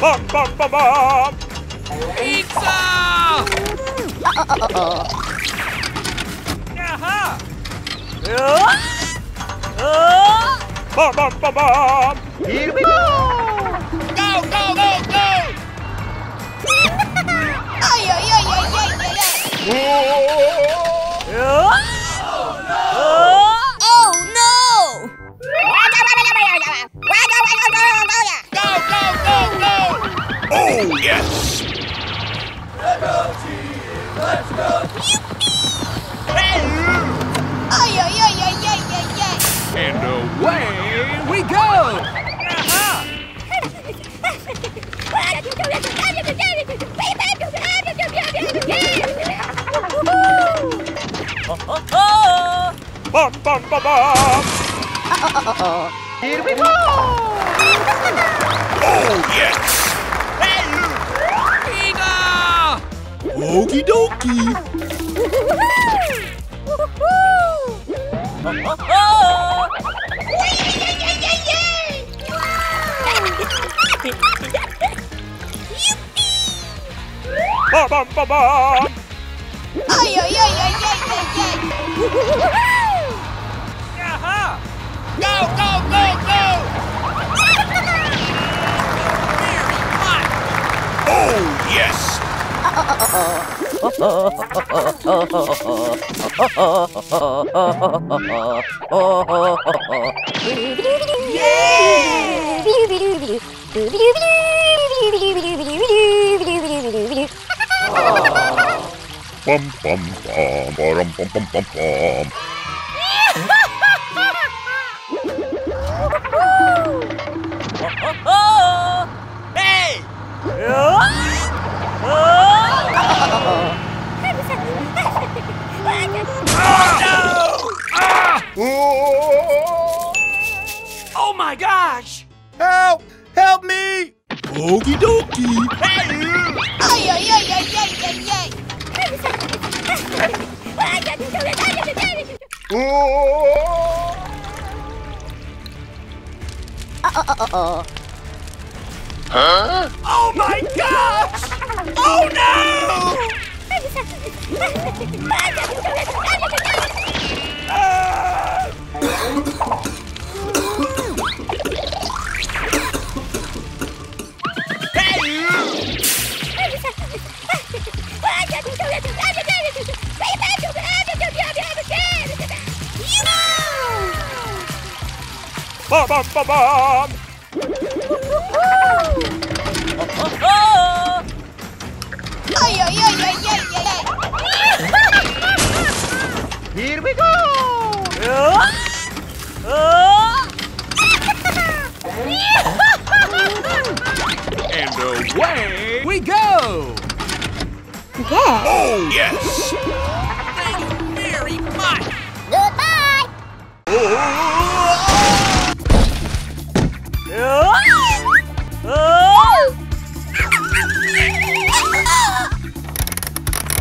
Bum, bum, bum, bum. Pizza! Aha! Bum, bum, bum, bum. Here we go! Go, go, go, go! Ay, ay, ay, ay, ay, ay, ay. Oh, no! Go, go, go, go! Oh, yes! Ay, ay, ay, ay, ay, ay, ay. And away we go! Bum, bum, bum, bum. Here we go! Oh, yes! Pizza! Okie dokie. Bum, bum, bum, bum. Ay, ay, ay, ay, ay, ay, ay. Aha! Go, go, go, go! Oh, yes! Bum, bum, bum, bum, bum, bum, bum, bum. Hey! Oh my gosh! Help! Help me! Okie dokie. Ay, ay, ay, ay, ay, ay, ay. Huh? Oh my gosh! Oh no! Bum, bum, bum, bum. Ay, ay, ay, ay, ay, ay, ay. Here we go! And away we go! Oh yes! Thank you very much! Goodbye.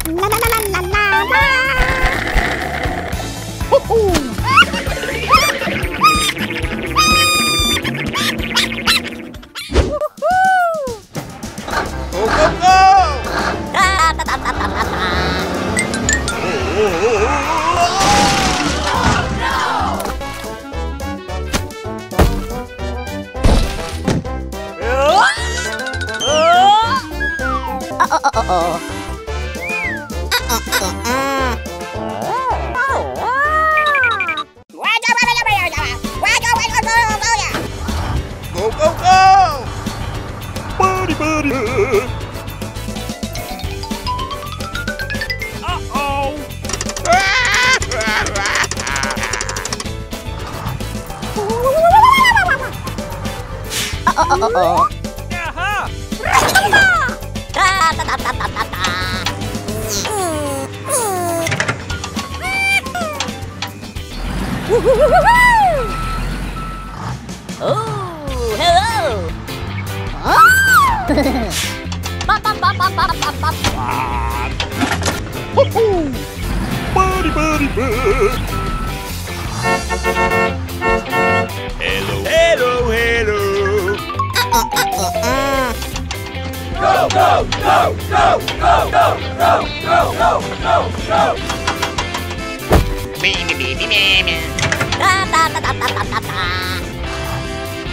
La la la la la la. Go, go, go! Go, go, go! Buddy, buddy. Uh-oh. Aha! Oh, hello. Bop, bop, bop, bop, bop, bop, bop. Buddy, buddy, buddy. Hello, hello, hello. Go, go, go, go, go, go, go, go, go, go, go.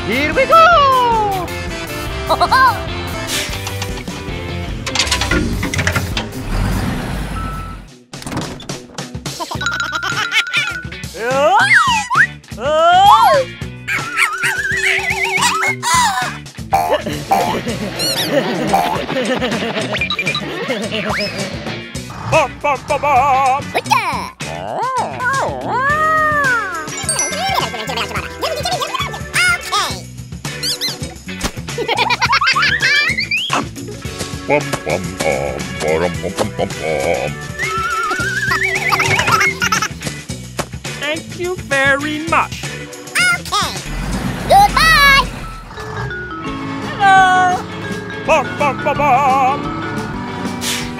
Here we go. Bum, bum, bum, bum. Bum, bum, bum, bum, bum, bum, bum, bum. Thank you very much. Okay. Goodbye. Hello. Bum, bum, bum, bum.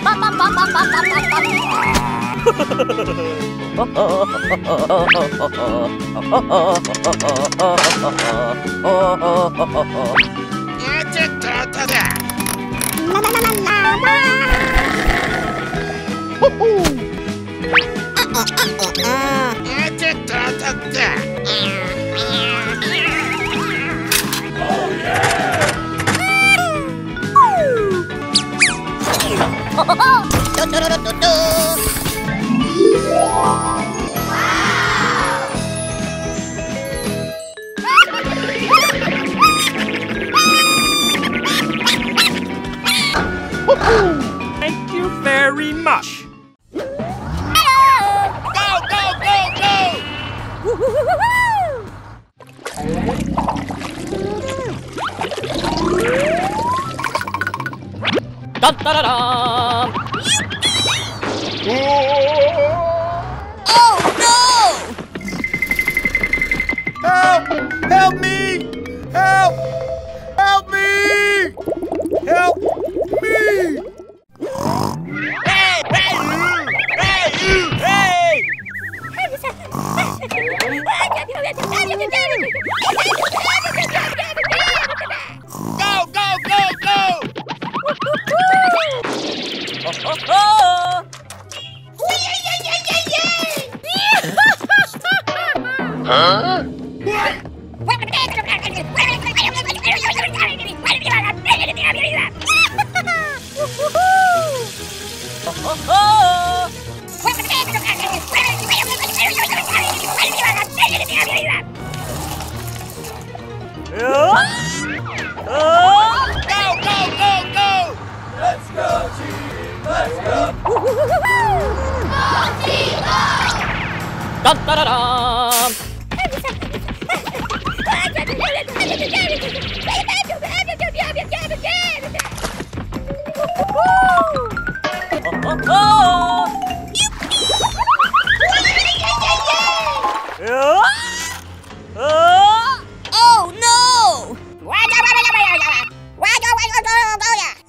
Bum, bum, bum, bum, bum, bum, Thank you very much. Hello. Go, go, go, go! Dun, dun, dun, dun. Oh no! Help! Help me! Help! Help me! Help me! Hey, hey, you! Hey, you! Hey! Go, go, go, go! Huh? Go, go, go, go! Let's go, team! Let's go! Dun, dun, dun, dun. Oh no!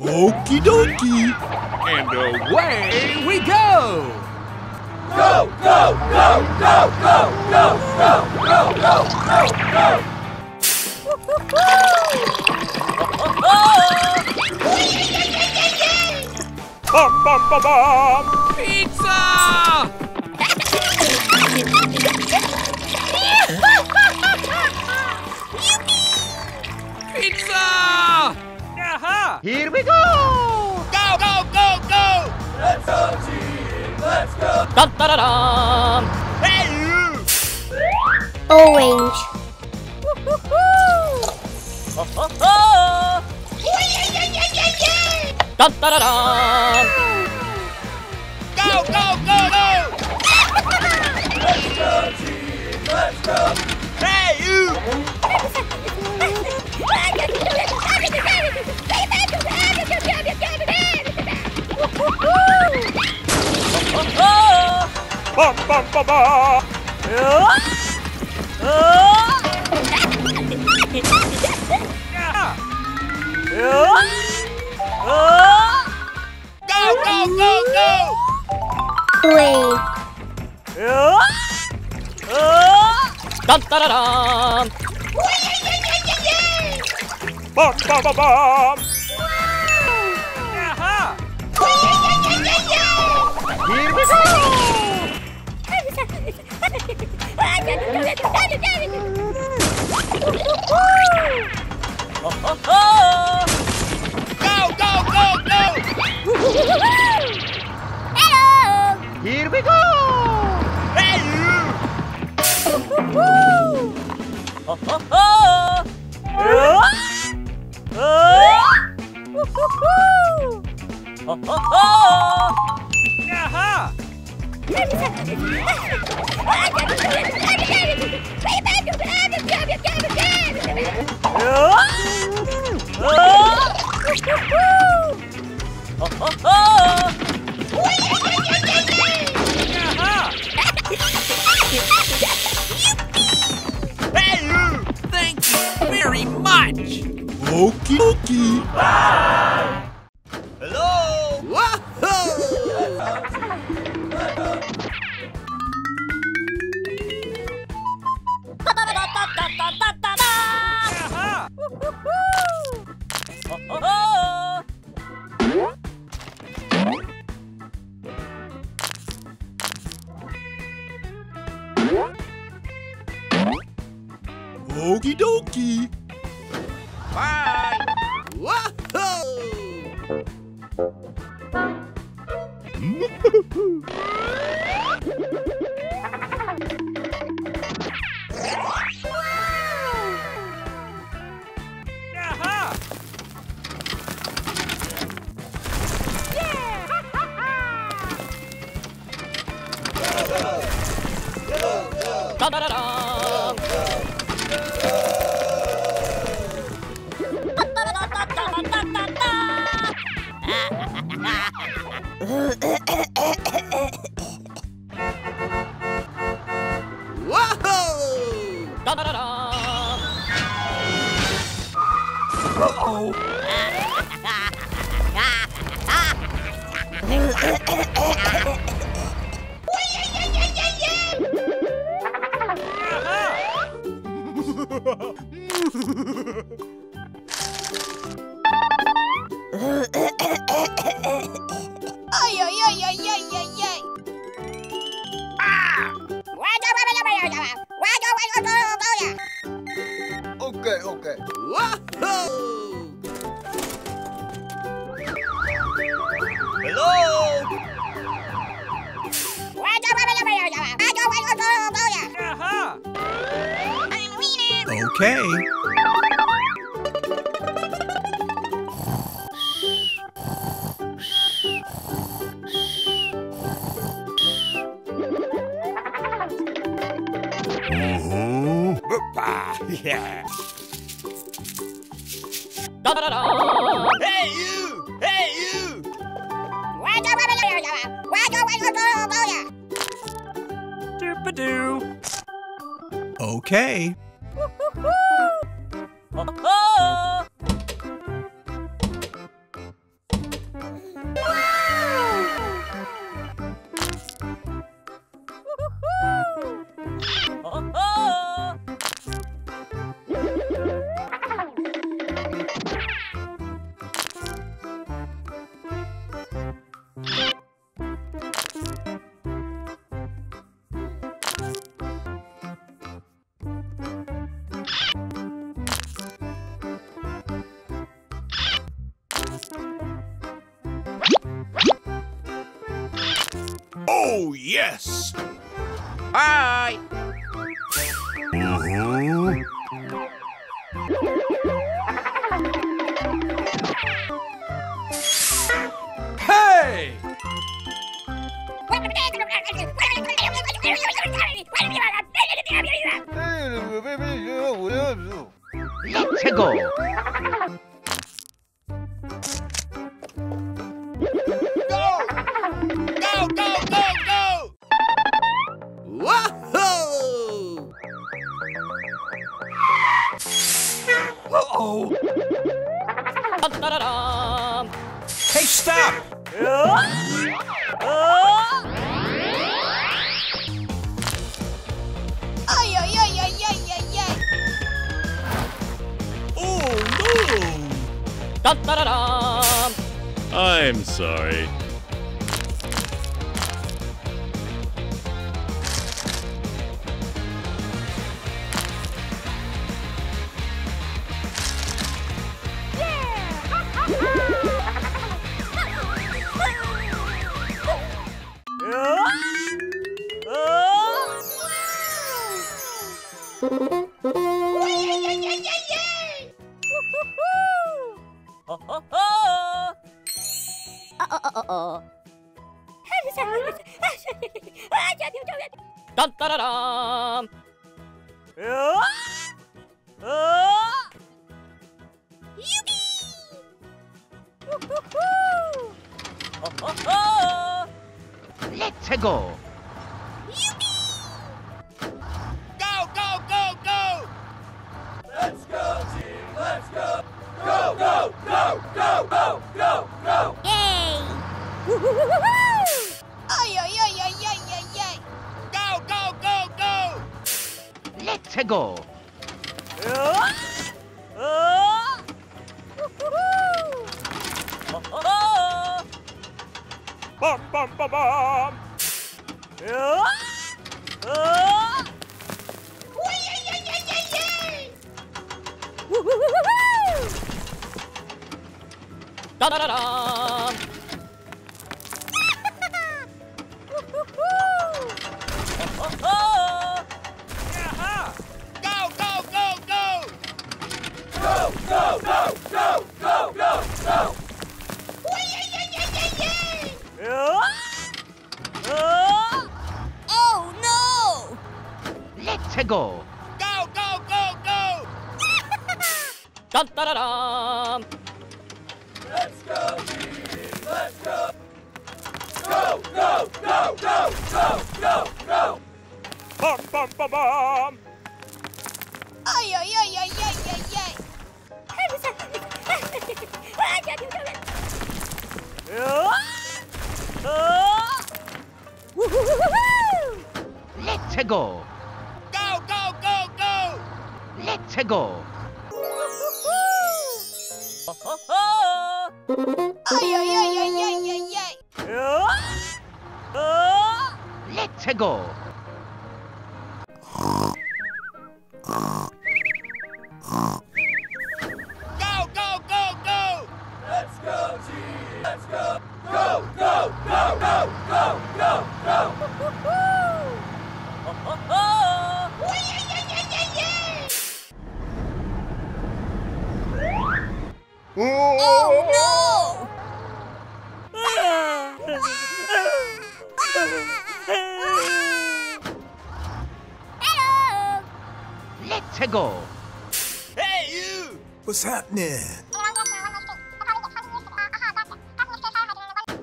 Okie dokie! And away we go! Go, go, go, go, go, go, go, go, go, go, go! Bum, bum, bum, bum. Pizza! Pizza! Aha! Here we go! Go, go, go, go! Let's go, team! Let's go! Dun, dun, dun, dun. Hey, you! Orange. Dun, dun, dun, dun. Go, go, go, go! Let's go, team! Let's go! Hey, you! Bum, bum, bum, bum. Go, go, go, go! Wait. Dun, dun, dun, dun. Bum, bum, bum, bum. we go! Hey, you! Ho, ho, ho! Ho, ho, ho! Aha! Ho, ho, ho! Hey, you! Thank you very much. Okie dokie. Hello! Aha! Ho, ho, ho! Okie dokie. Bye! Aha! Da-da-da-dam! Da-da-da-dam! Ay, ay, ay, ay, ay, ay, ay. Okay, okay. Hello! Aha! Okay. Yeah. Da-da-da-dam! Hey, you! Hey, you! Doop-a-doo! Okay. Ho, ho! Ho, ho! Oh, yes. Bye! Hey! 최고! Go! Go, go, go, go! Whoa! Uh-oh! Da-da-da-dam! Hey, stop! Ay, ay, ay, ay, ay, ay, ay. Oh, no. Da-da-da-dam! I'm sorry. Ho, ho, ho! Dun, da, da, dum. Ho, ho, ho! Let's go. Go, go, go, go. Let's go, team, let's go! Go, go, go, go, go, go, go! Ay, ay, ay, ay, ay, ay, ay. Go, go, go, go. Let's go. Ho, ho, ho! Bum, bum, bum, bum. Da, da, da, dum. Ho, ho, ho! Go, go, go, go. Go, go, go, go, go, go, go! Oh, no! Let's go. Go, go, go, go. Dun, da, da, dum. Let's go, team, let's go! Go, go, go, go, go, go, go! Bum, bum, bum, bum. Ay, ay, ay, ay, ay, ay, ay. Let's go. Go, go, go, go. Let's go. Ho, ho, ho! Ay, ay, ay, ay, ay, ay, ay. Let's go. Go, go, go, go. Let's go, team, let's go! Go, go, go, go, go, go, go! Ho, ho, ho! Oh, Let's go. Hey, you. What's happening?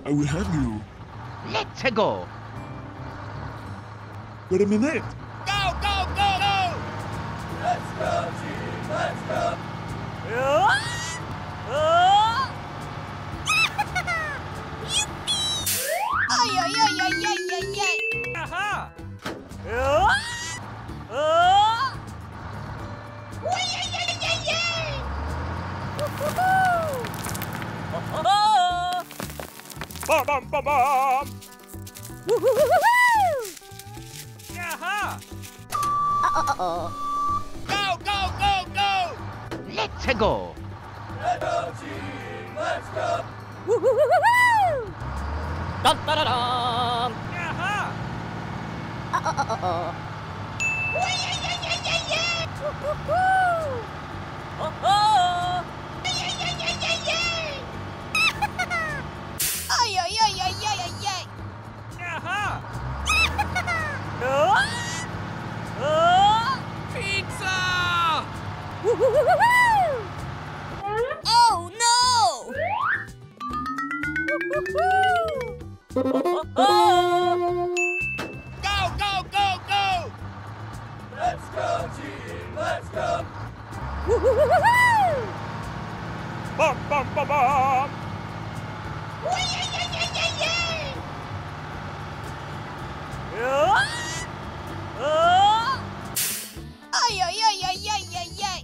I will have you. Let's go. Wait a minute. Go, go, go, go. Let's go, team, let's go! ay, ay, ay, ay, ay, ay, ay. Ho, ho, ho! Bum, bum, bum, bum. Go, go, go, go. Let's go. Let's go, team, let's go! Dun, da, da, dum. Ho, ho! Ay, ay, ay, ay, ay, ay, ay. Pizza. Oh, no! Ho, ho, ho! Go, go, go, go. Let's go, team, let's go! Bum, bum, bum, bum. Ay, ay, ay, ay, ay, ay, ay.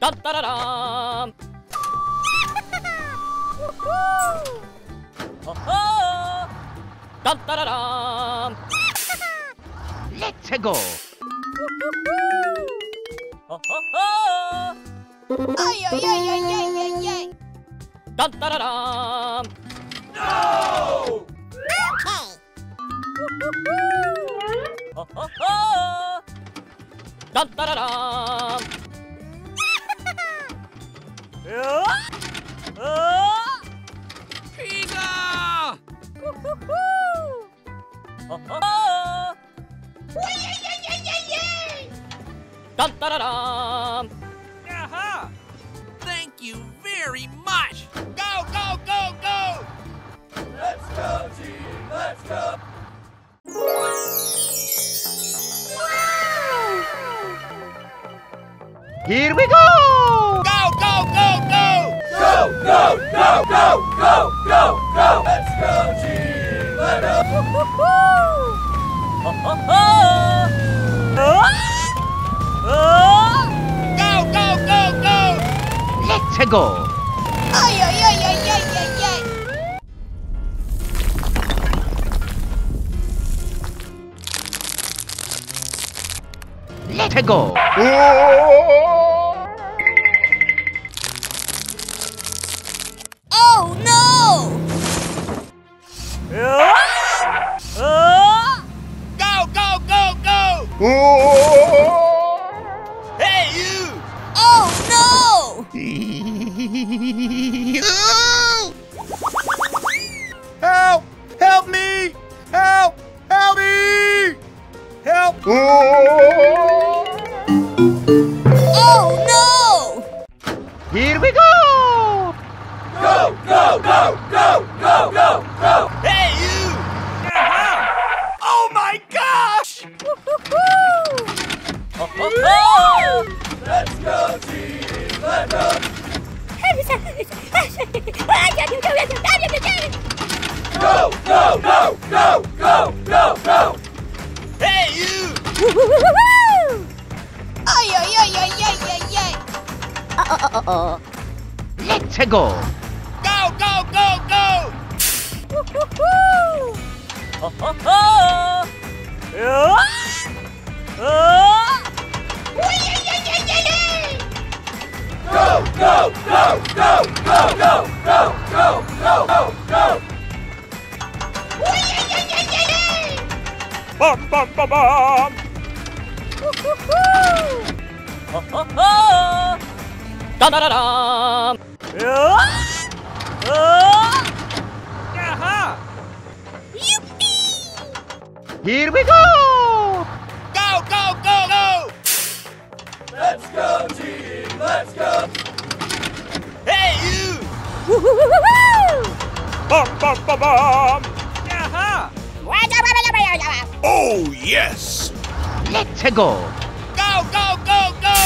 Dun, da, da, dum. Ho, ho! Dun, da, da, dum. Let's go. Ho, ho, ho! Ay, ay, ay, ay, ay, ay, ay. Dun, da, da, dum. No! Okay. Ho, ho, ho! Dun da da dum. Pizza! Dun da da dum. Aha! Thank you very much! Go, go, go, go! Let's go, team! Let's go! Here we go! Go, go, go, go! Go, go, go, go, go, go, go! Let's go, team! Let's Go, go, go, go! Let's go! Ay, ay, ay, ay, ay, ay, ay. Let's go! Oh no! Go, go, go, go! Hey, you! Oh no! Help! Help me! Help! Help me! Help! Oh no! Here we go! go, go, go, go, go, go, go! Hey, you! Oh my gosh! Let's go, team! Let's go! Go, go, go, go, go, go, go! Hey, you! Ay, ay, ay, ay, ay, ay, ay. Let's go! Go, go, go, go! Go, go, go, go, go, go, go, go, go, go, go! Bum, bum, bum, bum. Dun da da dum. Here we go! Go, go, go, go! Let's go, team! Let's go! Hey, you! Bum, bum, bum, bum. Aha! Oh, yes! Let's go! Go, go, go, go!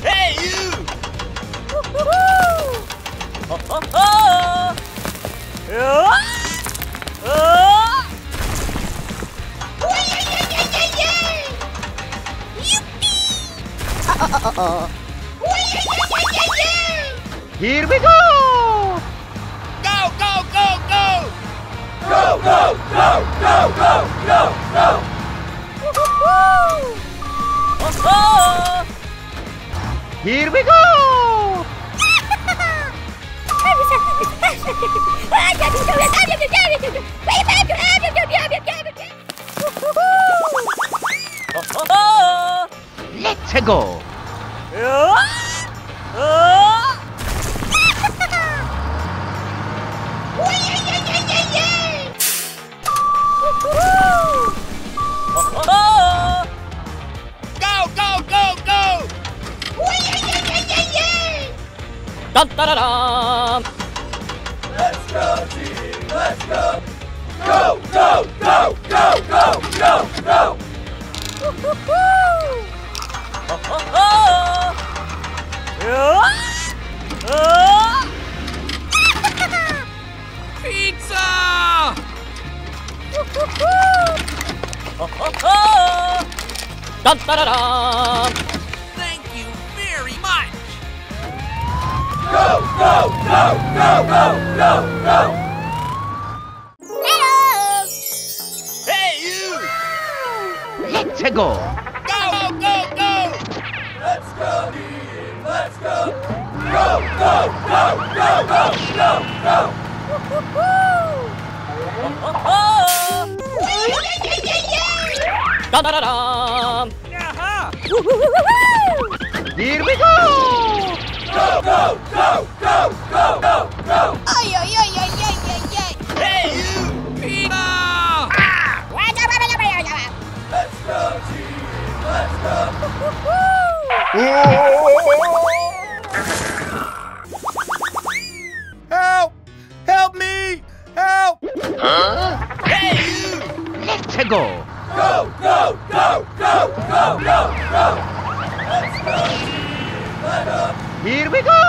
Hey, you! Here we go! Go, go, go, go! Go, go, go, go, go, go, go! Here we go! Let's go! Go, go, go, go! Dun da da dum. Let's go, team! Let's go! Go, go, go, go, go, go, go! Pizza! Dun da da dum. Thank you very much! Go, go, go, go, go, go, go! Hello! Hey, you! Let's go! Go, go, go! Let's go, team! Let's go! Go, go, go, go, go, go, go! Dun da da dum. Aha! Here we go! Go, go, go, go, go, go, go! Ay, ay, ay, ay, ay, ay, ay. Hey, you! Pizza! Let's go, team! Let's go! Help! Help me! Help! Hey, you! Let's go! Go, go, go, go, go, go, go! Let's go, team! Let up! Here we go!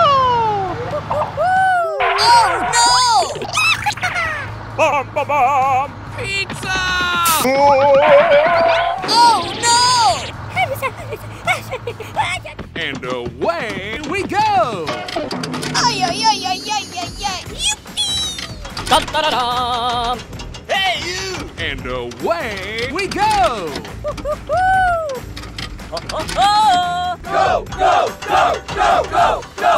Oh, no! Bum, bum, bum. Pizza! Oh, no! And away we go! Ay, ay, ay, ay, ay, ay, ay. Dun, dun, dun, dun. Hey, you! And away we go! Go, go, go, go, go, go, go!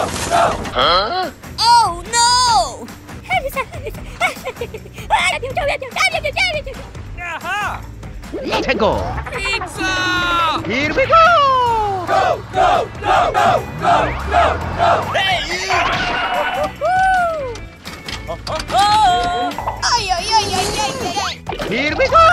Oh, no! Aha! Let's go! Pizza! Here we go! Go, go, go, go, go, go, go! Hey, you! Ay, ay, ay, ay, ay, ay, ay. Here we go!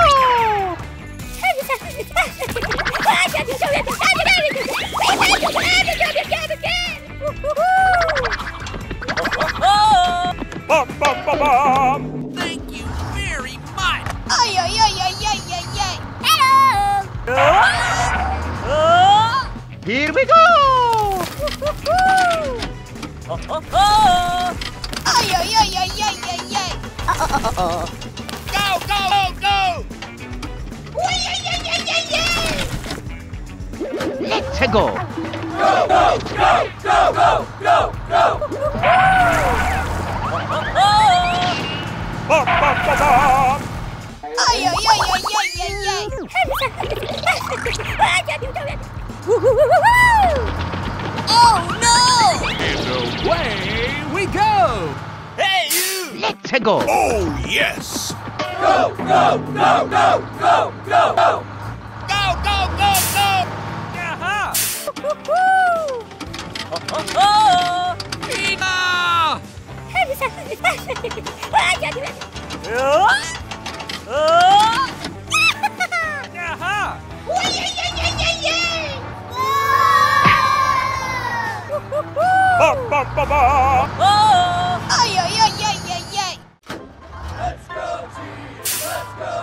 Bum, bum, bum, bum. Thank you very much! Ay, ay, ay, ay, ay, ay, ay. Here we go! Ay, ay, ay, ay, ay, ay, ay. Go, go, go, go! Uy, ay, ay, ay, ay, ay. Let's go! Go, go, go, go, go, go, go! Bum, bum, bum, bum. Ay, ay, ay, ay, ay, ay, ay. Oh, no! And away we go! Hey, you! Let's go! Oh, yes! Go, go, go, go, go, go, go! Go, go, go, go! Aha! Pizza! Aha! Uy, ay, ay, ay, ay, ay. Bum, bum, bum, bum. Ay, ay, ay, ay, ay, ay. Let's go, team! Let's go!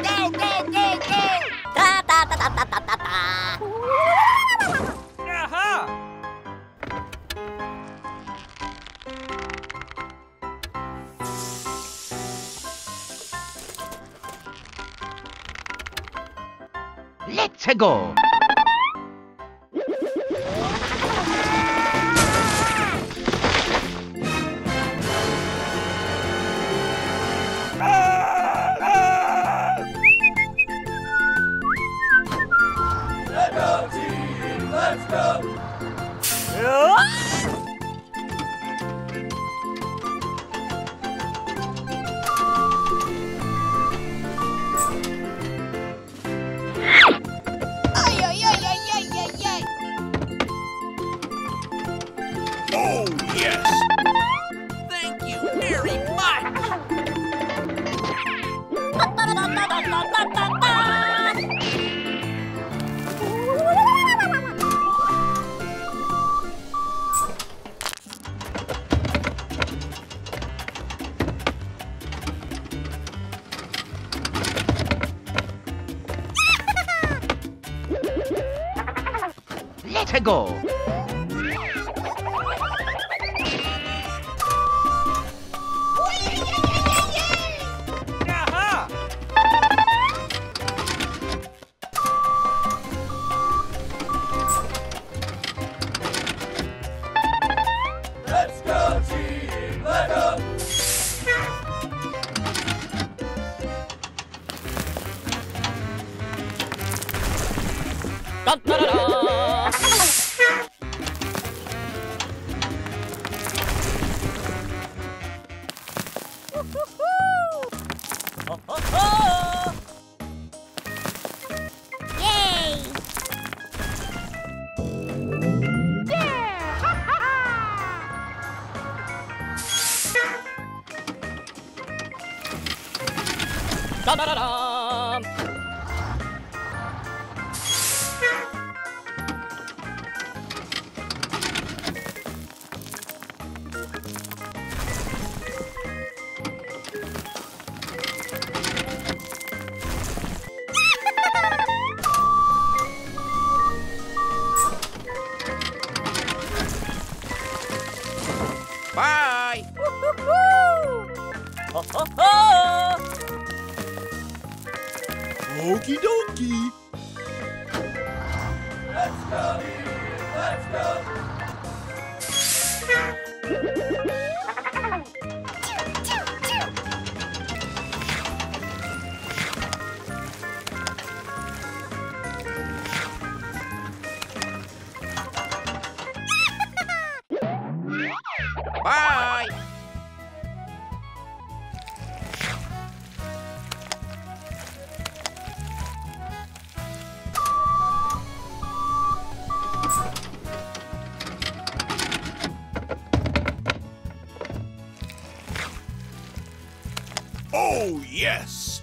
Go, go, go, go! Aha! Let's go! Let's go, team! Let's go! Ay, ay, ay, ay, ay, ay, ay. Oh, yes! Thank you very much! Let's go! Aha! Let's go, team! Let up! Dun, dun, dun, dun. Da-da-da-da. Bye. Ho, ho, ho. Okie dokie. Let's go! Let's go! Bye. Oh, yes.